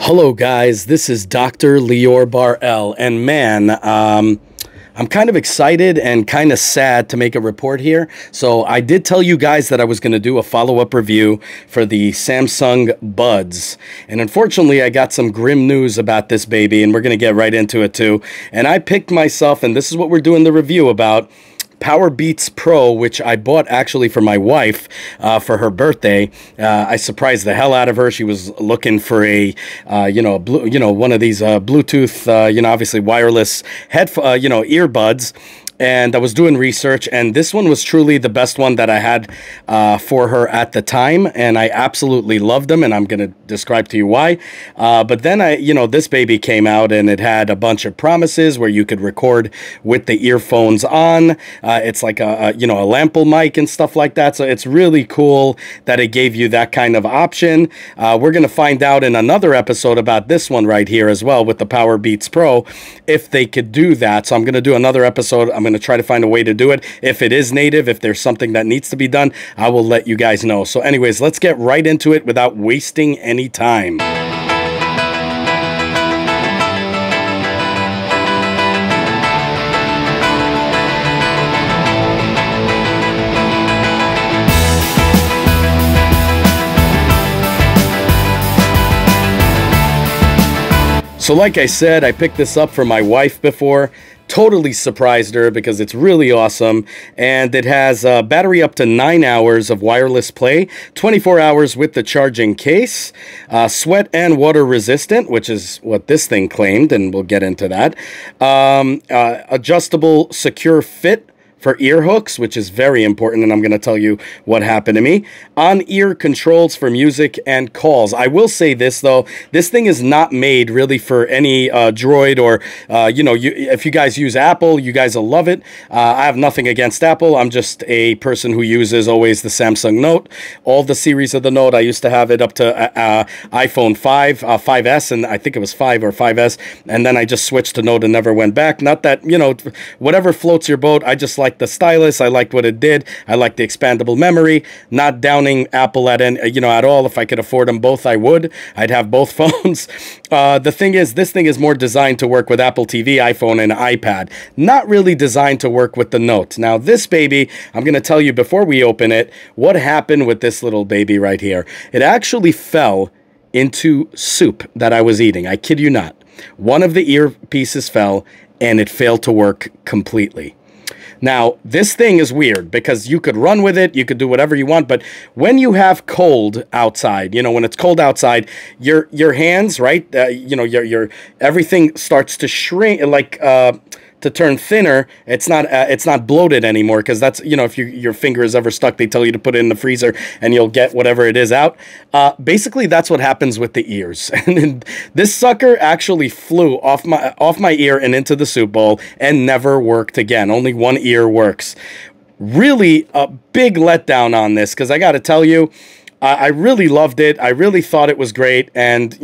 Hello guys, this is Dr. Lior Bar-El, and man, I'm kind of excited and kind of sad to make a report here. So I did tell you guys that I was going to do a follow-up review for the Samsung Buds, and unfortunately I got some grim news about this baby, and we're going to get right into it too. And I picked myself, and this is what we're doing the review about, Powerbeats Pro, which I bought actually for my wife for her birthday. I surprised the hell out of her. She was looking for a, one of these Bluetooth, obviously wireless earbuds. And I was doing research, and this one was truly the best one that I had for her at the time, and I absolutely loved them, and I'm going to describe to you why. But then this baby came out, and it had a bunch of promises where you could record with the earphones on. It's like a lample mic and stuff like that, so it's really cool that it gave you that kind of option. We're going to find out in another episode about this one right here as well with the Powerbeats Pro, if they could do that. So I'm going to do another episode. I'm going to try to find a way to do it. If it is native, if there's something that needs to be done, I will let you guys know. So anyways, let's get right into it without wasting any time. So like I said, I picked this up for my wife before. Totally surprised her because it's really awesome, and it has battery up to 9 hours of wireless play, 24 hours with the charging case, sweat and water resistant, which is what this thing claimed, and we'll get into that, adjustable secure fit for ear hooks, which is very important, and I'm going to tell you what happened to me. On-ear controls for music and calls. I will say this, though. This thing is not made really for any Droid or, if you guys use Apple, you guys will love it. I have nothing against Apple. I'm just a person who uses always the Samsung Note. All the series of the Note, I used to have it up to iPhone 5, 5S, and I think it was 5 or 5S, and then I just switched to Note and never went back. Not that, whatever floats your boat, I just like the stylus. I liked what it did. I like the expandable memory. Not downing Apple at all. If I could afford them both, I would. I'd have both phones. The thing is, this thing is more designed to work with Apple TV, iPhone, and iPad. Not really designed to work with the Note. Now, this baby, I'm going to tell you before we open it, what happened with this little baby right here. It actually fell into soup that I was eating. I kid you not. One of the earpieces fell, and it failed to work completely. Now, this thing is weird because you could run with it, you could do whatever you want, but when you have cold outside, when it's cold outside, your hands, right, your everything starts to shrink, like to turn thinner. It's not bloated anymore, because that's, if your finger is ever stuck, they tell you to put it in the freezer and you'll get whatever it is out. Basically, that's what happens with the ears. And this sucker actually flew off my ear and into the soup bowl and never worked again. Only one ear works. Really a big letdown on this, because I got to tell you, I really loved it. I really thought it was great. And,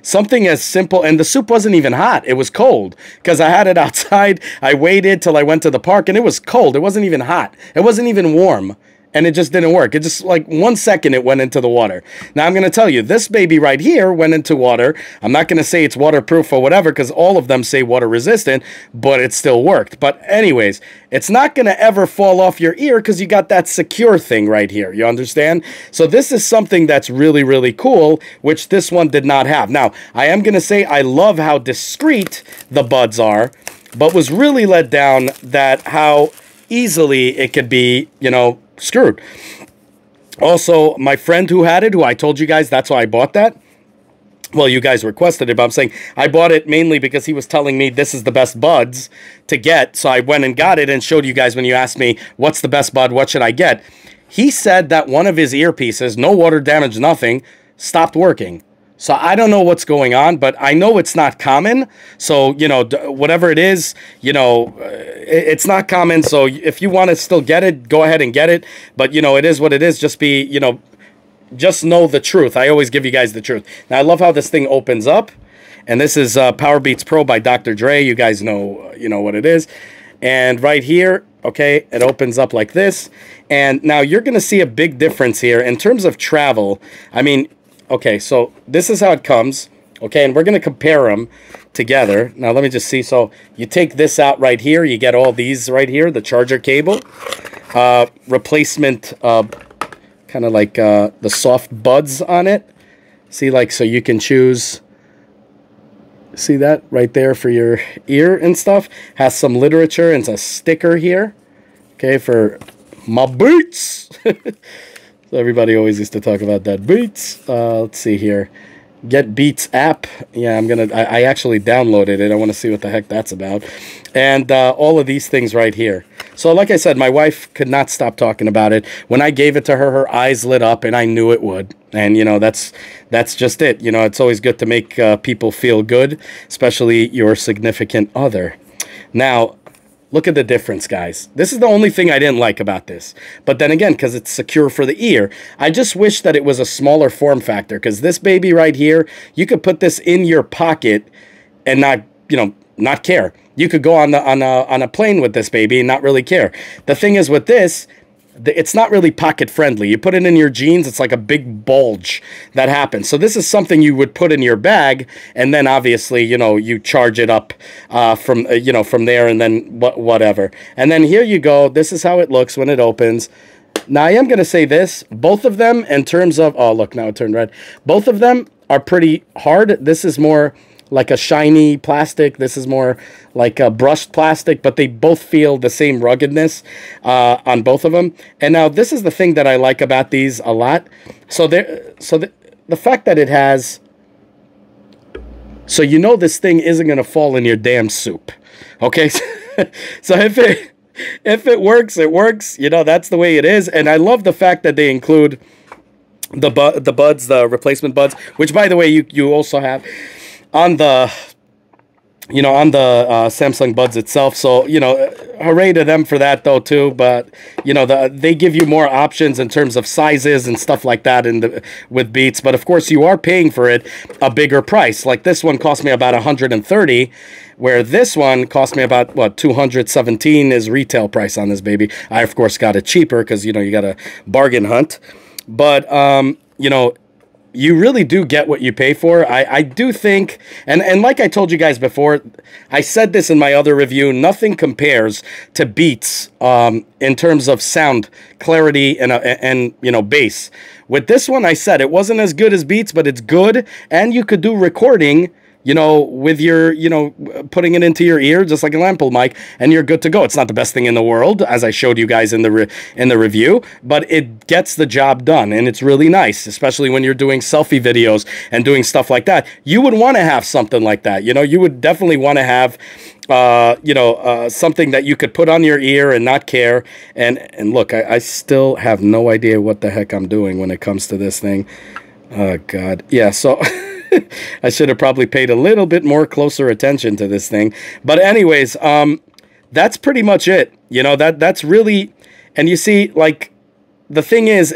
something as simple, and the soup wasn't even hot. It was cold because I had it outside. I waited till I went to the park, and it was cold. It wasn't even hot. It wasn't even warm. And it just didn't work. It just, like 1 second, it went into the water. Now, I'm going to tell you, this baby right here went into water. I'm not going to say it's waterproof or whatever, because all of them say water resistant, but it still worked. But anyways, it's not going to ever fall off your ear because you got that secure thing right here. You understand? So this is something that's really, really cool, which this one did not have. Now, I am going to say I love how discreet the buds are, but was really let down that how easily it could be, screwed. Also, my friend who had it, who I told you guys, that's why I bought that. Well, you guys requested it, but I'm saying I bought it mainly because he was telling me this is the best buds to get. So I went and got it and showed you guys when you asked me, what's the best bud? What should I get? He said that one of his earpieces, no water damage, nothing, stopped working. So I don't know what's going on, but I know it's not common. So, whatever it is, it's not common. So if you want to still get it, go ahead and get it. But, it is what it is. Just just know the truth. I always give you guys the truth. Now, I love how this thing opens up. And this is Powerbeats Pro by Dr. Dre. You guys know, what it is. And right here, okay, it opens up like this. And now you're going to see a big difference here in terms of travel. I mean, okay, so this is how it comes. Okay, and we're going to compare them together. Now, let me just see. So you take this out right here. You get all these right here, the charger cable. Replacement, kind of like the soft buds on it. See, like, so you can choose... See that right there for your ear and stuff? Has some literature and it's a sticker here. Okay, for my Beats. So everybody always used to talk about that Beats. Let's see here. Get Beats app. Yeah, I actually downloaded it. I want to see what the heck that's about. And all of these things right here. So like I said, my wife could not stop talking about it. When I gave it to her, her eyes lit up, and I knew it would. And, you know, that's just it. You know, it's always good to make people feel good, especially your significant other. Now, look at the difference, guys. This is the only thing I didn't like about this. But then again, because it's secure for the ear, I just wish that it was a smaller form factor. Because this baby right here, you could put this in your pocket and not, you know, not care. You could go on a plane with this baby and not really care. The thing is with this, it's not really pocket friendly. You put it in your jeans, it's like a big bulge that happens. So this is something you would put in your bag, and then obviously, you know, you charge it up from there, and then whatever. And then here you go. This is how it looks when it opens. Now I am going to say this, both of them in terms of, oh look, now it turned red. Both of them are pretty hard. This is more like a shiny plastic. This is more like a brushed plastic, but they both feel the same ruggedness on both of them. And now this is the thing that I like about these a lot. So the fact that it has, so you know this thing isn't going to fall in your damn soup. Okay? So if it works, it works. You know, that's the way it is. And I love the fact that they include the buds, the replacement buds, which by the way, you also have on the, you know, on the Samsung Buds itself. So, you know, hooray to them for that though too. But, you know, they give you more options in terms of sizes and stuff like that with Beats. But of course you are paying for it a bigger price. Like this one cost me about $130, where this one cost me about, what, $217 is retail price on this baby. I of course got it cheaper because, you know, you got a bargain hunt. But, you know, you really do get what you pay for. I do think, and like I told you guys before, I said this in my other review, nothing compares to Beats in terms of sound clarity and you know, bass. With this one, I said it wasn't as good as Beats, but it's good, and you could do recording, you know, with your, you know, putting it into your ear, just like a lamp mic, and you're good to go. It's not the best thing in the world, as I showed you guys in the review, but it gets the job done, and it's really nice, especially when you're doing selfie videos and doing stuff like that. You would want to have something like that. You know, you would definitely want to have, you know, something that you could put on your ear and not care. And look, I still have no idea what the heck I'm doing when it comes to this thing. Oh, God. Yeah, so... I should have probably paid a little bit more closer attention to this thing. But anyways, that's pretty much it. You know, that's really, and you see, like, the thing is,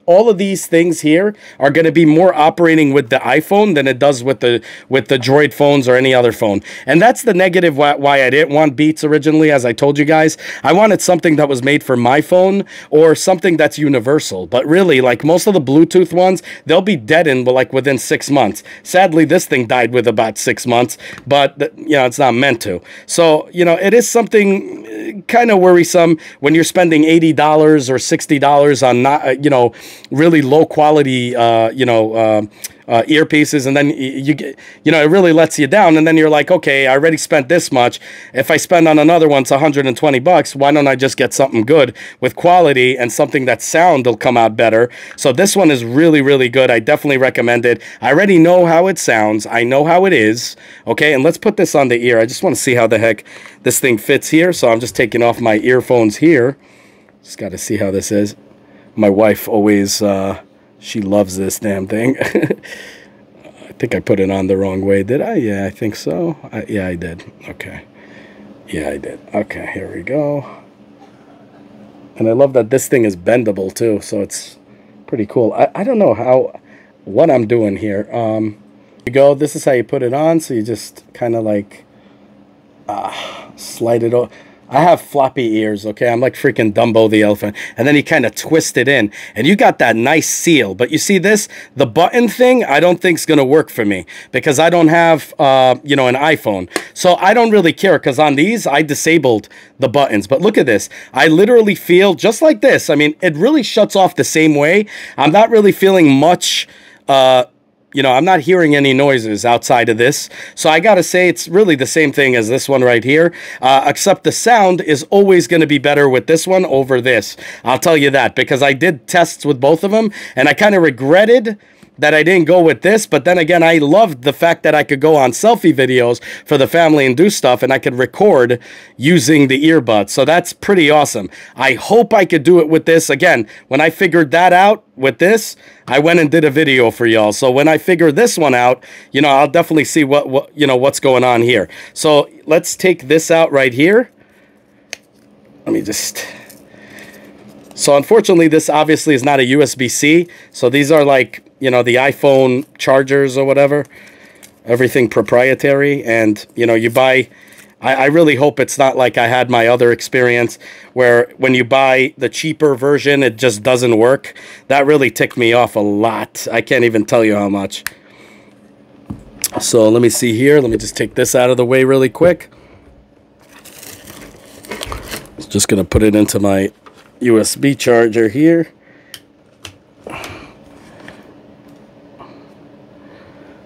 all of these things here are going to be more operating with the iPhone than it does with the Droid phones or any other phone. And that's the negative why I didn't want Beats originally, as I told you guys. I wanted something that was made for my phone or something that's universal. But really, like most of the Bluetooth ones, they'll be dead in like within 6 months. Sadly, this thing died with about 6 months, but you know, it's not meant to. So, you know, it is something kind of worrisome when you're spending $80 or $60 on not, you know, really low quality, you know, earpieces, and then you get, you know, it really lets you down, and then you're like, okay, I already spent this much. If I spend on another one, it's $120. Why don't I just get something good with quality and something that sound will come out better? So this one is really, really good. I definitely recommend it. I already know how it sounds. I know how it is. Okay, and let's put this on the ear. I just want to see how the heck this thing fits here. So I'm just taking off my earphones here. Just got to see how this is. My wife always, she loves this damn thing. I think I put it on the wrong way. Did I? Yeah, I think so. Yeah, I did. Okay. Yeah, I did. Okay, here we go. And I love that this thing is bendable too, so it's pretty cool. I don't know what I'm doing here. Here you go. This is how you put it on. So you just kind of like slide it over. I have floppy ears, okay? I'm like freaking Dumbo the elephant. And then you kind of twist it in, and you got that nice seal. But you see this? The button thing, I don't think is going to work for me because I don't have, you know, an iPhone. So I don't really care because on these, I disabled the buttons. But look at this. I literally feel just like this. I mean, it really shuts off the same way. I'm not really feeling much, you know, I'm not hearing any noises outside of this. So I got to say it's really the same thing as this one right here, except the sound is always going to be better with this one over this. I'll tell you that because I did tests with both of them and I kind of regretted that I didn't go with this, but then again, I loved the fact that I could go on selfie videos for the family and do stuff, and I could record using the earbuds. So that's pretty awesome. I hope I could do it with this. Again, when I figured that out with this, I went and did a video for y'all. So when I figure this one out, you know, I'll definitely see what you know, what's going on here. So let's take this out right here. Let me just... So unfortunately, this obviously is not a USB-C. So these are like, you know, the iPhone chargers or whatever. Everything proprietary. And, you know, you buy... I really hope it's not like I had my other experience where when you buy the cheaper version, it just doesn't work. That really ticked me off a lot. I can't even tell you how much. So let me see here. Let me just take this out of the way really quick. Just going to put it into my USB charger here.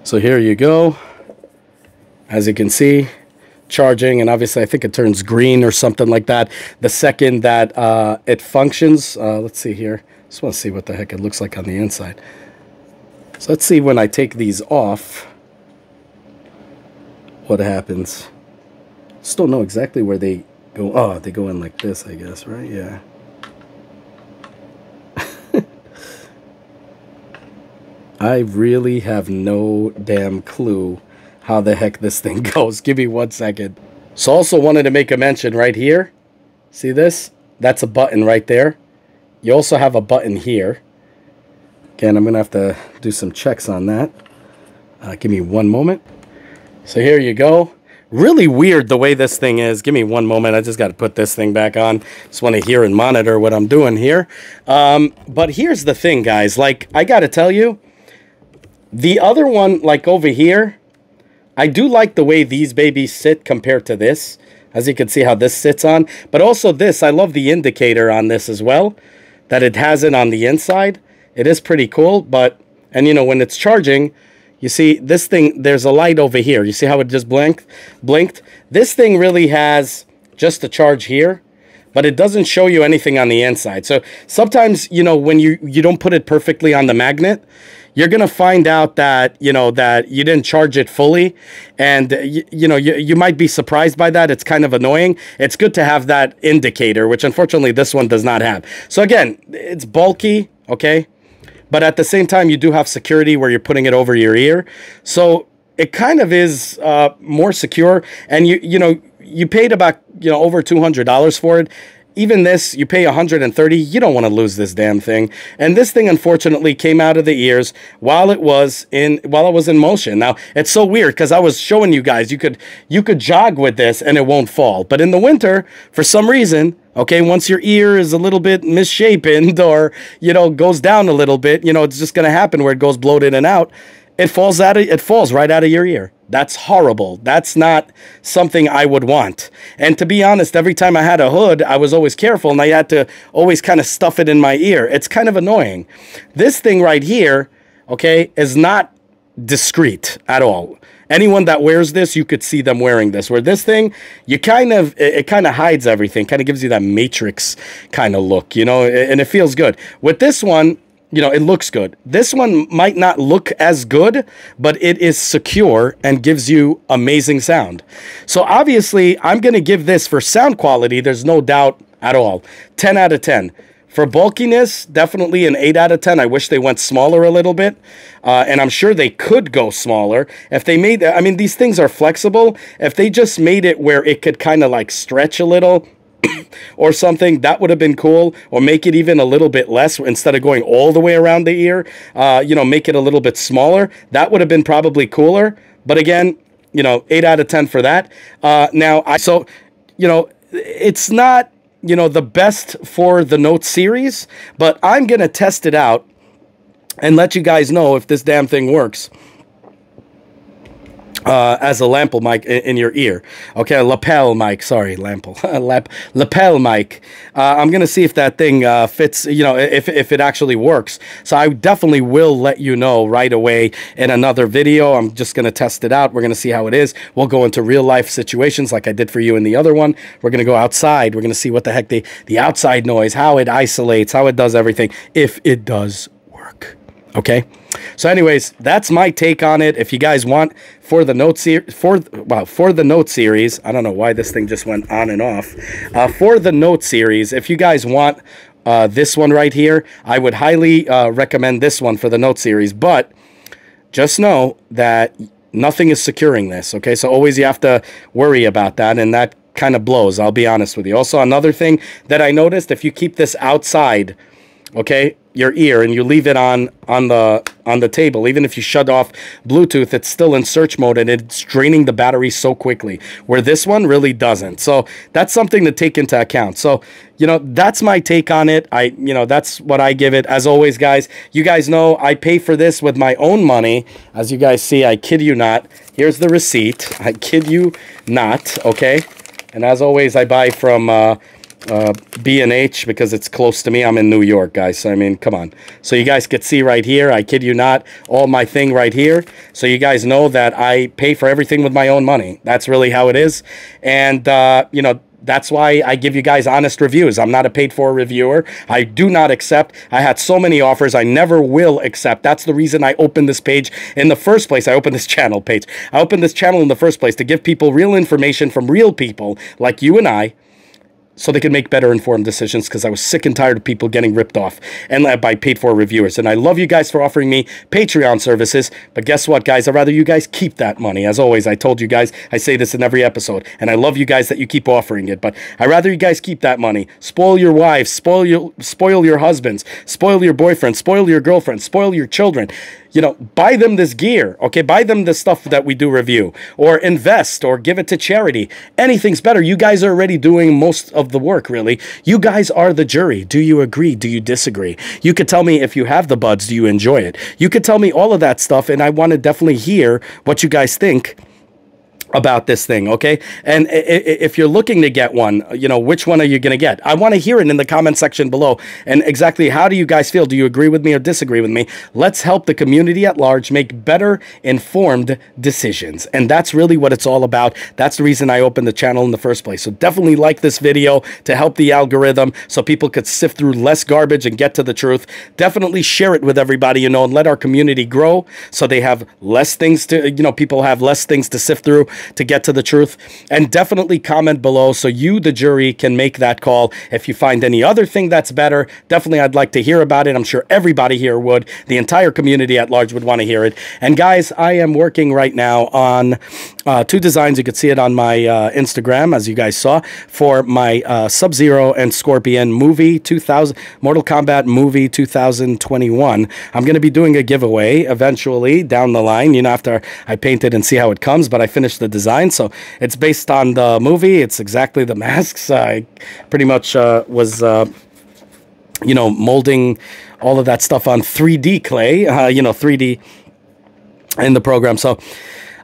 So here you go. As you can see, charging, and obviously I think it turns green or something like that the second that it functions. Let's see here. Just want to see what the heck it looks like on the inside. So let's see when I take these off what happens. Just don't know exactly where they go. Oh, they go in like this, I guess, right? Yeah. I really have no damn clue how the heck this thing goes. Give me 1 second. So also wanted to make a mention right here. See this? That's a button right there. You also have a button here. Again, I'm going to have to do some checks on that. Give me 1 moment. So here you go. Really weird the way this thing is. Give me 1 moment. I just got to put this thing back on. Just want to hear and monitor what I'm doing here. But here's the thing, guys. Like, I got to tell you, the other one, like over here, I do like the way these babies sit compared to this. As you can see how this sits on. But also this, I love the indicator on this as well. That it has it on the inside. It is pretty cool. But, and you know, when it's charging, you see this thing, there's a light over here. You see how it just blinked? This thing really has just a charge here. But it doesn't show you anything on the inside. So sometimes, you know, when you don't put it perfectly on the magnet, you're going to find out that, you know, that you didn't charge it fully. And, you know, you might be surprised by that. It's kind of annoying. It's good to have that indicator, which unfortunately this one does not have. So again, it's bulky, okay? But at the same time, you do have security where you're putting it over your ear. So it kind of is more secure. And, you know, you paid about, you know, over $200 for it. Even this, you pay $130. You don't want to lose this damn thing. And this thing, unfortunately, came out of the ears while it was in motion. Now, it's so weird because I was showing you guys you could jog with this and it won't fall. But in the winter, for some reason, okay, once your ear is a little bit misshapen or, you know, goes down a little bit, you know, it's just going to happen where it goes bloated and out. It falls right out of your ear. That's horrible. That's not something I would want. And to be honest, every time I had a hood, I was always careful and I had to always kind of stuff it in my ear. It's kind of annoying. This thing right here, okay, is not discreet at all. Anyone that wears this, you could see them wearing this. Where this thing, it kind of hides everything, kind of gives you that Matrix kind of look, you know, and it feels good. With this one, you know, it looks good. This one might not look as good, but it is secure and gives you amazing sound. So obviously, I'm going to give this for sound quality, there's no doubt at all. 10 out of 10. For bulkiness, definitely an 8 out of 10. I wish they went smaller a little bit. And I'm sure they could go smaller. If they made, I mean, these things are flexible. If they just made it where it could kind of like stretch a little or something, that would have been cool. Or make it even a little bit less instead of going all the way around the ear. You know, make it a little bit smaller. That would have been probably cooler. But again, you know, 8 out of 10 for that. So, you know, it's not, you know, the best for the Note series, but I'm going to test it out and let you guys know if this damn thing works. As a lapel mic in your ear. Okay, lapel mic. Sorry, lapel mic. I'm going to see if that thing fits, you know, if it actually works. So I definitely will let you know right away in another video. I'm just going to test it out. We're going to see how it is. We'll go into real life situations like I did for you in the other one. We're going to go outside. We're going to see what the heck the outside noise, how it isolates, how it does everything, if it does work. Okay, so anyways, that's my take on it. If you guys want for the Note for the Note series, I don't know why this thing just went on and off. For the Note series, if you guys want this one right here, I would highly recommend this one for the Note series. But just know that nothing is securing this. Okay, so always you have to worry about that, and that kind of blows. I'll be honest with you. Also, another thing that I noticed, if you keep this outside, okay, your ear, and you leave it on the table, even if you shut off Bluetooth, it's still in search mode and it's draining the battery so quickly, where this one really doesn't. So that's something to take into account. So, you know, that's my take on it. You know, that's what I give it. As always, guys, you guys know I pay for this with my own money. As you guys see, I kid you not. Here's the receipt. I kid you not. Okay, and as always, I buy from B&H because it's close to me. I'm in New York, guys, so I mean, come on. So you guys could see right here, I kid you not, all my thing right here. So you guys know that I pay for everything with my own money. That's really how it is. And you know, that's why I give you guys honest reviews. I'm not a paid-for reviewer. I do not accept. I had so many offers. I never will accept. That's the reason I opened this page in the first place. I opened this channel page. I opened this channel in the first place to give people real information from real people like you and I, so they can make better informed decisions, because I was sick and tired of people getting ripped off and by paid-for reviewers. And I love you guys for offering me Patreon services, but guess what, guys? I'd rather you guys keep that money. As always, I told you guys, I say this in every episode, and I love you guys that you keep offering it, but I'd rather you guys keep that money. Spoil your wives, spoil your husbands, spoil your boyfriends, spoil your girlfriends, spoil your children. You know, buy them this gear, okay? Buy them the stuff that we do review, or invest, or give it to charity. Anything's better. You guys are already doing most of the work, really. You guys are the jury. Do you agree? Do you disagree? You could tell me if you have the buds, do you enjoy it? You could tell me all of that stuff, and I want to definitely hear what you guys think about this thing, okay? And if you're looking to get one, you know, which one are you going to get? I want to hear it in the comment section below. And exactly how do you guys feel? Do you agree with me or disagree with me? Let's help the community at large make better informed decisions. And that's really what it's all about. That's the reason I opened the channel in the first place. So definitely like this video to help the algorithm so people could sift through less garbage and get to the truth. Definitely share it with everybody you know, and let our community grow so they have less things to, you know, people have less things to sift through to get to the truth. And definitely comment below so you, the jury, can make that call. If you find any other thing that's better, definitely I'd like to hear about it. I'm sure everybody here would. The entire community at large would want to hear it. And guys, I am working right now on 2 designs. You could see it on my Instagram, as you guys saw, for my Sub-Zero and Scorpion movie 2000, Mortal Kombat movie 2021. I'm going to be doing a giveaway eventually down the line, you know, after I paint it and see how it comes, but I finished the design, so it's based on the movie. It's exactly the masks. I pretty much was you know, molding all of that stuff on 3D clay, you know, 3D in the program. So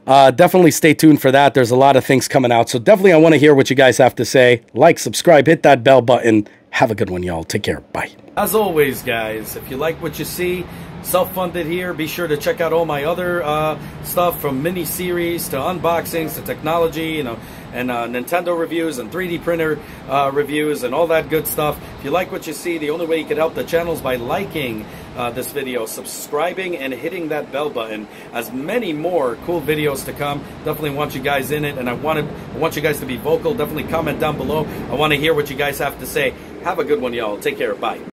definitely stay tuned for that. There's a lot of things coming out, so definitely I want to hear what you guys have to say. Like, subscribe, hit that bell button. Have a good one, y'all. Take care. Bye. As always, guys, if you like what you see, self-funded here, be sure to check out all my other stuff, from mini-series to unboxings to technology, you know, and Nintendo reviews and 3D printer reviews and all that good stuff. If you like what you see, the only way you can help the channel is by liking this video, subscribing, and hitting that bell button. As many more cool videos to come. Definitely want you guys in it, and I want you guys to be vocal. Definitely comment down below. I want to hear what you guys have to say. Have a good one, y'all. Take care. Bye.